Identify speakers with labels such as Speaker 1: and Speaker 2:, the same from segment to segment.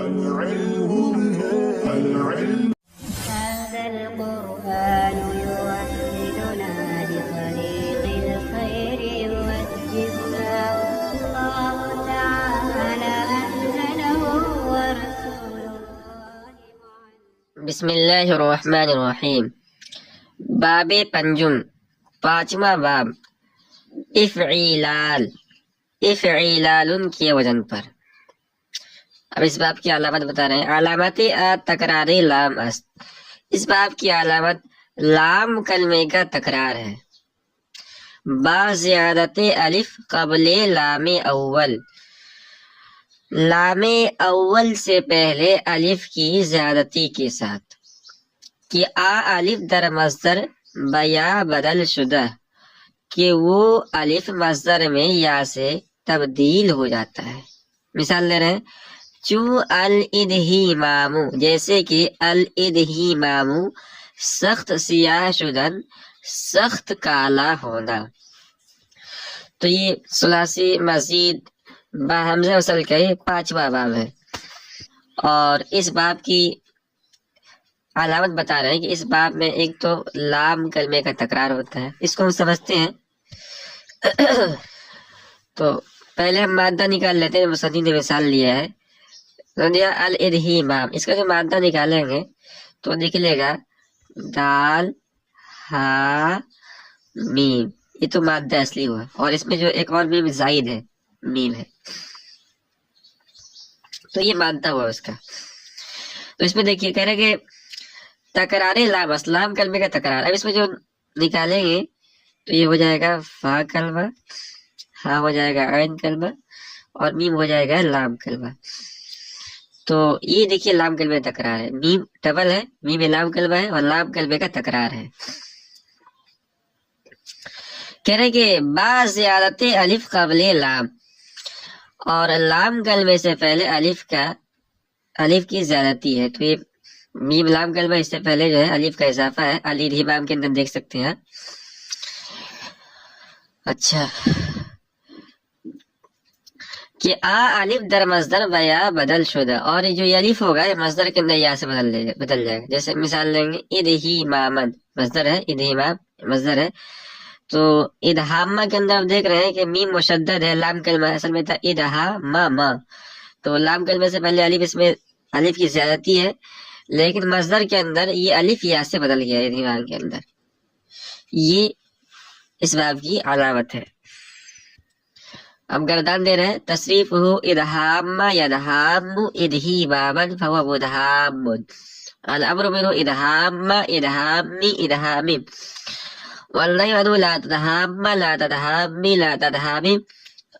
Speaker 1: هذا القرآن يوحدنا لطريق الخير يوجهنا الله تعالى أنزله ورسول الله بسم الله الرحمن الرحیم. باب پنجم، پانچواں باب، افعیلال، افعیلال کے وزن پر. اب اس باب کی علامت بتا رہے ہیں. علامت تکرار لام است. اس باب کی علامت لام کلمے کا تکرار ہے. با زیادت الف قبل لام اول، لام اول سے پہلے الف کی زیادتی کے ساتھ. کہ الف در مصدر بیا بدل شدہ، کہ وہ الف مصدر میں یا سے تبدیل ہو جاتا ہے. مثال لے رہے ہیں، چو الادہیمام، جیسے کہ الادہیمام سخت سیاہ شدن، سخت کالا ہونا. تو یہ ثلاثی مزید با حمزہ وصل کا یہ پانچواں باب ہے. اور اس باب کی علامت بتا رہے ہیں کہ اس باب میں ایک تو لام کلمے کا تکرار ہوتا ہے، اس کو ہم سمجھتے ہیں. تو پہلے ہم مادہ نکال لیتے ہیں. مصنف نے مثال لیا ہے الادہیمام، اس کا جو مادہ نکالیں گے تو نکلے گا دال ہا میم. یہ تو مادہ اصلی ہوا، اور اس میں جو ایک اور میم زائد ہے، میم ہے، تو یہ مادہ ہوا اس کا. تو اس میں دیکھیے کہہ رہے کہ تکرار لام، اسلام کلمے کا تکرار. اب اس میں جو نکالیں گے تو یہ ہو جائے گا فا کلمہ، ہا ہو جائے گا عین کلمہ، اور میم ہو جائے گا لام کلمہ. تو یہ دیکھیے لام کلمے کا تکرار ہے. میم ڈبل ہے، میم لام کلمہ ہے، اور لام کلمے کا تکرار ہے. کہہ رہے کہ با زیادت الف قبل لام، اور لام کلمے سے پہلے الف کی زیادتی ہے. تو یہ میم لام کلمہ، اس سے پہلے جو ہے الف کا اضافہ ہے. الادہیمام کے اندر دیکھ سکتے ہیں. اچھا، کہ الف در مصدر بیا بدل شدہ، اور جو یہ الف ہوگا یہ مصدر کے اندر یا سے بدل جائے گا. جیسے مثال لیں گے ادہیمامن مصدر ہے، ادہیمام مصدر ہے. تو ادہامہ کے اندر آپ دیکھ رہے ہیں کہ میم مشدد ہے، لام کلمہ اصل میں تھا ادہامہ. تو لام کلمہ سے پہلے الف، اس میں الف کی زیادتی ہے، لیکن مصدر کے اندر یہ الف یا سے بدل گیا ادہیمام کے اندر. یہ اس باب کی علامت ہے. اب گردان دے رہے ہیں، تصریف ہو ادہام یدہام ادہیمامن فہو مدہام. الامر منه ادہام ادہامی ادہامی، والنہی عنہ لا تدہام لا تدہامی لا تدہامی،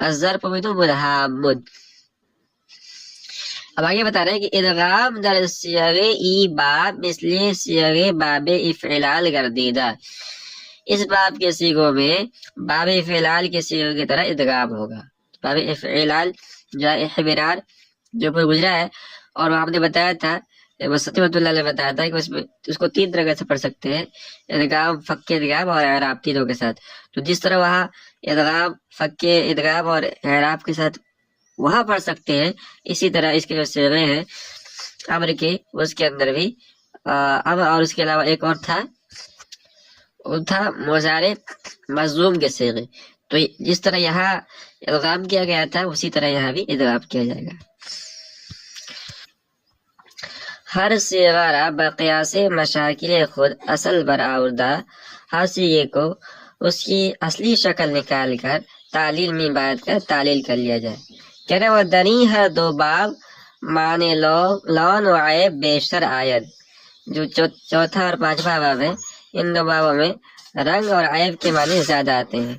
Speaker 1: الظرف منه مدہام. اب آگے بتا رہے ہیں کہ ادغام در صیغ ای باب مثل صیغ باب افعلال گردیدہ. اس باب کے صیغوں میں باب افعلال کے صیغوں کی طرح ادغام ہوگا. باب افعلال جو احبرار جو پر گزرا ہے، اور وہ ہم نے بتایا تھا، مصنف اللہ نے بتایا تھا کہ اس کو تین طرح سے پڑھ سکتے ہیں، ادغام، فک ادغام اور اعراب، تینوں کے ساتھ. تو جس طرح وہاں ادغام، فک ادغام اور اعراب کے ساتھ وہاں پڑھ سکتے ہیں، اسی طرح اس کے جو صیغے ہیں امر کے، اس کے اندر بھی امر، اور اس کے علاوہ ایک اور تھا مضارع مجزوم کے صیغے. تو جس طرح یہاں ادغام کیا گیا تھا اسی طرح یہاں بھی ادغام کیا جائے گا. ہر صیغہ را بقیاس مشاکل خود اصل برآوردہ، ہر صیغے کو اس کی اصلی شکل نکال کر تعلیل میں باید کر تعلیل کر لیا جائے. کہہ رہے وہ دنی ہر دو باب معنی لون و عیب بیشتر آیت. جو چوتھا اور پانچواں باب ہے، ان دو بابوں میں رنگ اور عیب کے معنی زیادہ آتے ہیں.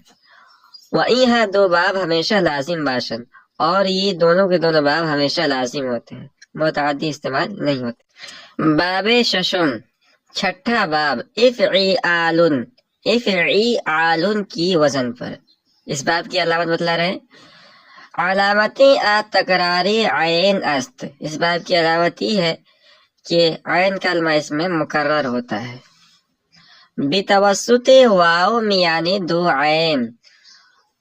Speaker 1: وَإِنْ دو باب ہمیشہ لازم باشن، اور یہ دونوں کے دونوں باب ہمیشہ لازم ہوتے ہیں، متعدی استعمال نہیں ہوتے. باب ششم، چھٹا باب، افعیلن، افعیلن کی وزن پر. اس باب کی علامت بتلا رہے ہیں. علامت تکراری عین است. اس باب کی علامت یہ ہے کہ عین کلمہ اس میں مکرر ہوتا ہے. بتوسط واو یعنی دو عین،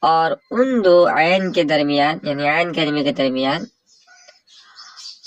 Speaker 1: اور ان دو عین کے درمیان، یعنی عین کلمے کے درمیان